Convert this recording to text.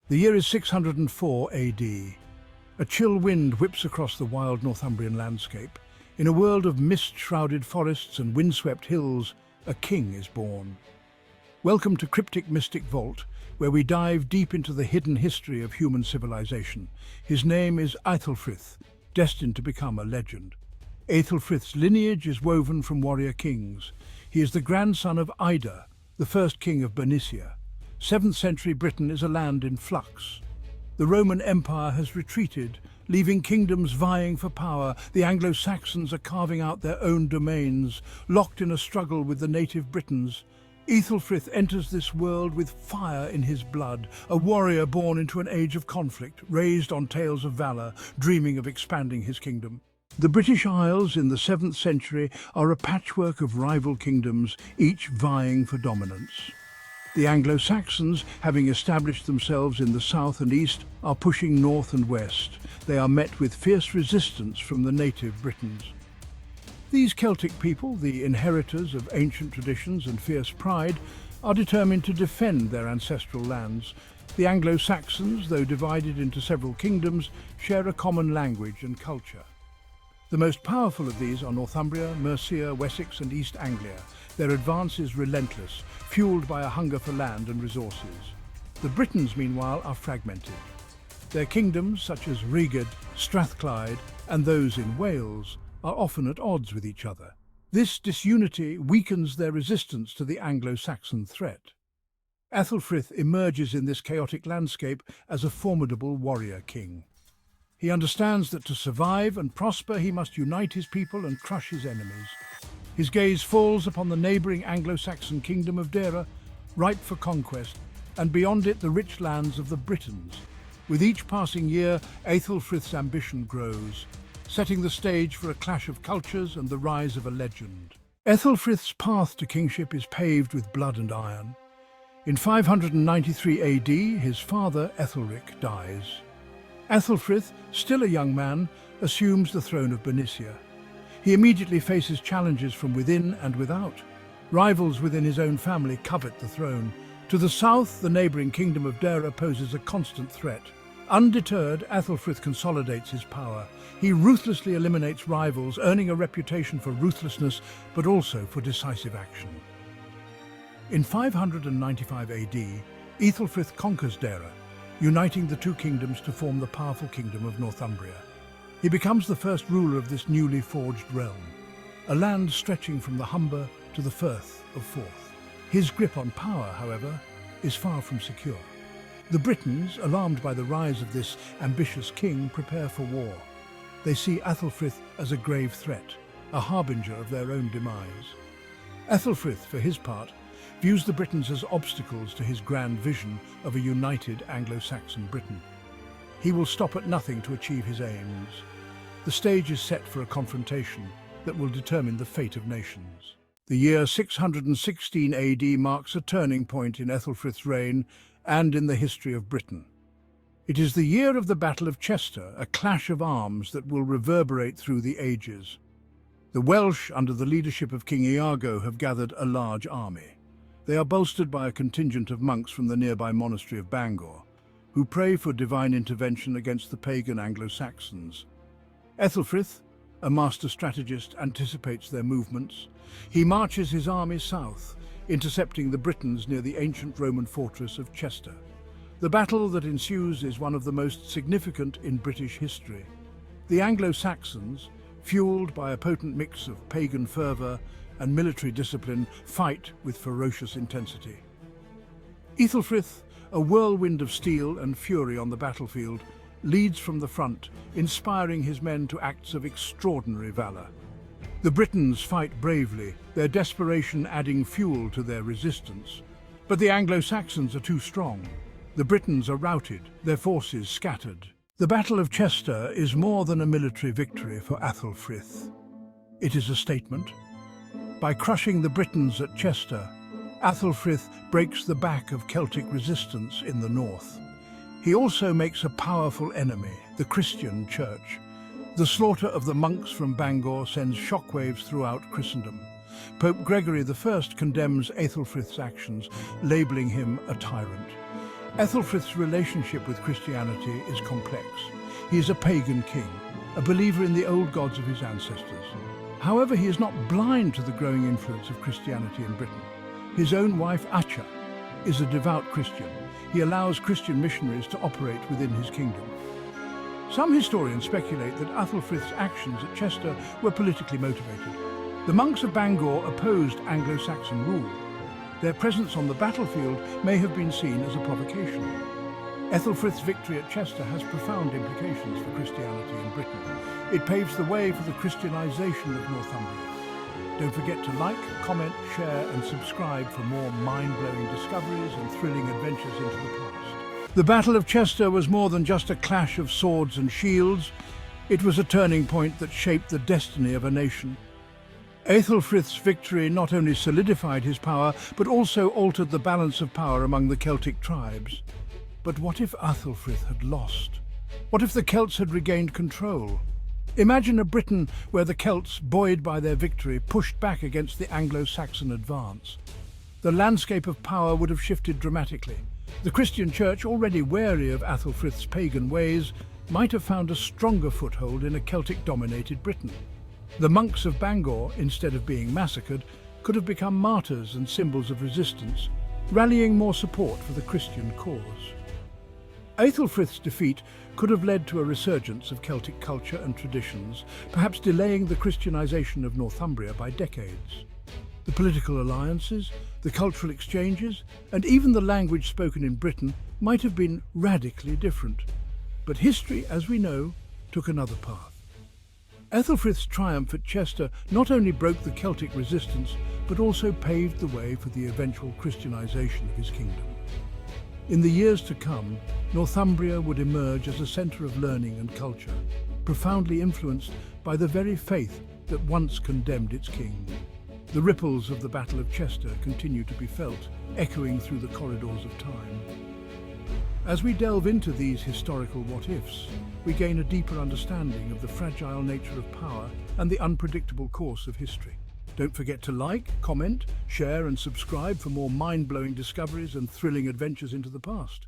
The year is 604 AD. A chill wind whips across the wild Northumbrian landscape. In a world of mist-shrouded forests and windswept hills, a king is born. Welcome to Cryptic Mystic Vault, where we dive deep into the hidden history of human civilization. His name is Aethelfrith, destined to become a legend. Aethelfrith's lineage is woven from warrior kings. He is the grandson of Ida, the first king of Bernicia. 7th century Britain is a land in flux. The Roman Empire has retreated, leaving kingdoms vying for power. The Anglo-Saxons are carving out their own domains, locked in a struggle with the native Britons. Aethelfrith enters this world with fire in his blood, a warrior born into an age of conflict, raised on tales of valor, dreaming of expanding his kingdom. The British Isles in the 7th century are a patchwork of rival kingdoms, each vying for dominance. The Anglo-Saxons, having established themselves in the south and east, are pushing north and west. They are met with fierce resistance from the native Britons. These Celtic people, the inheritors of ancient traditions and fierce pride, are determined to defend their ancestral lands. The Anglo-Saxons, though divided into several kingdoms, share a common language and culture. The most powerful of these are Northumbria, Mercia, Wessex and East Anglia. Their advance is relentless, fueled by a hunger for land and resources. The Britons, meanwhile, are fragmented. Their kingdoms, such as Rheged, Strathclyde and those in Wales, are often at odds with each other. This disunity weakens their resistance to the Anglo-Saxon threat. Aethelfrith emerges in this chaotic landscape as a formidable warrior king. He understands that to survive and prosper, he must unite his people and crush his enemies. His gaze falls upon the neighbouring Anglo-Saxon kingdom of Deira, ripe for conquest, and beyond it the rich lands of the Britons. With each passing year, Aethelfrith's ambition grows, setting the stage for a clash of cultures and the rise of a legend. Aethelfrith's path to kingship is paved with blood and iron. In 593 AD, his father Aethelric dies. Aethelfrith, still a young man, assumes the throne of Bernicia. He immediately faces challenges from within and without. Rivals within his own family covet the throne. To the south, the neighbouring kingdom of Deira poses a constant threat. Undeterred, Aethelfrith consolidates his power. He ruthlessly eliminates rivals, earning a reputation for ruthlessness, but also for decisive action. In 595 AD, Aethelfrith conquers Deira, uniting the two kingdoms to form the powerful kingdom of Northumbria. He becomes the first ruler of this newly forged realm, a land stretching from the Humber to the Firth of Forth. His grip on power, however, is far from secure. The Britons, alarmed by the rise of this ambitious king, prepare for war. They see Aethelfrith as a grave threat, a harbinger of their own demise. Aethelfrith, for his part, views the Britons as obstacles to his grand vision of a united Anglo-Saxon Britain. He will stop at nothing to achieve his aims. The stage is set for a confrontation that will determine the fate of nations. The year 616 AD marks a turning point in Aethelfrith's reign and in the history of Britain. It is the year of the Battle of Chester, a clash of arms that will reverberate through the ages. The Welsh, under the leadership of King Iago, have gathered a large army. They are bolstered by a contingent of monks from the nearby monastery of Bangor, who pray for divine intervention against the pagan Anglo-Saxons. Aethelfrith, a master strategist, anticipates their movements. He marches his army south, intercepting the Britons near the ancient Roman fortress of Chester. The battle that ensues is one of the most significant in British history. The Anglo-Saxons, fueled by a potent mix of pagan fervour and military discipline, fight with ferocious intensity. Aethelfrith, a whirlwind of steel and fury on the battlefield, leads from the front, inspiring his men to acts of extraordinary valour. The Britons fight bravely, their desperation adding fuel to their resistance. But the Anglo-Saxons are too strong. The Britons are routed, their forces scattered. The Battle of Chester is more than a military victory for Aethelfrith. It is a statement. By crushing the Britons at Chester, Aethelfrith breaks the back of Celtic resistance in the north. He also makes a powerful enemy, the Christian Church. The slaughter of the monks from Bangor sends shockwaves throughout Christendom. Pope Gregory I condemns Aethelfrith's actions, labelling him a tyrant. Aethelfrith's relationship with Christianity is complex. He is a pagan king, a believer in the old gods of his ancestors. However, he is not blind to the growing influence of Christianity in Britain. His own wife, Acha, is a devout Christian. He allows Christian missionaries to operate within his kingdom. Some historians speculate that Aethelfrith's actions at Chester were politically motivated. The monks of Bangor opposed Anglo-Saxon rule. Their presence on the battlefield may have been seen as a provocation. Aethelfrith's victory at Chester has profound implications for Christianity in Britain. It paves the way for the Christianization of Northumbria. Don't forget to like, comment, share and subscribe for more mind-blowing discoveries and thrilling adventures into the past. The Battle of Chester was more than just a clash of swords and shields. It was a turning point that shaped the destiny of a nation. Aethelfrith's victory not only solidified his power, but also altered the balance of power among the Celtic tribes. But what if Aethelfrith had lost? What if the Celts had regained control? Imagine a Britain where the Celts, buoyed by their victory, pushed back against the Anglo-Saxon advance. The landscape of power would have shifted dramatically. The Christian Church, already wary of Aethelfrith's pagan ways, might have found a stronger foothold in a Celtic-dominated Britain. The monks of Bangor, instead of being massacred, could have become martyrs and symbols of resistance, rallying more support for the Christian cause. Aethelfrith's defeat could have led to a resurgence of Celtic culture and traditions, perhaps delaying the Christianization of Northumbria by decades. The political alliances, the cultural exchanges, and even the language spoken in Britain might have been radically different. But history, as we know, took another path. Aethelfrith's triumph at Chester not only broke the Celtic resistance, but also paved the way for the eventual Christianization of his kingdom. In the years to come, Northumbria would emerge as a centre of learning and culture, profoundly influenced by the very faith that once condemned its king. The ripples of the Battle of Chester continue to be felt, echoing through the corridors of time. As we delve into these historical what-ifs, we gain a deeper understanding of the fragile nature of power and the unpredictable course of history. Don't forget to like, comment, share and subscribe for more mind-blowing discoveries and thrilling adventures into the past.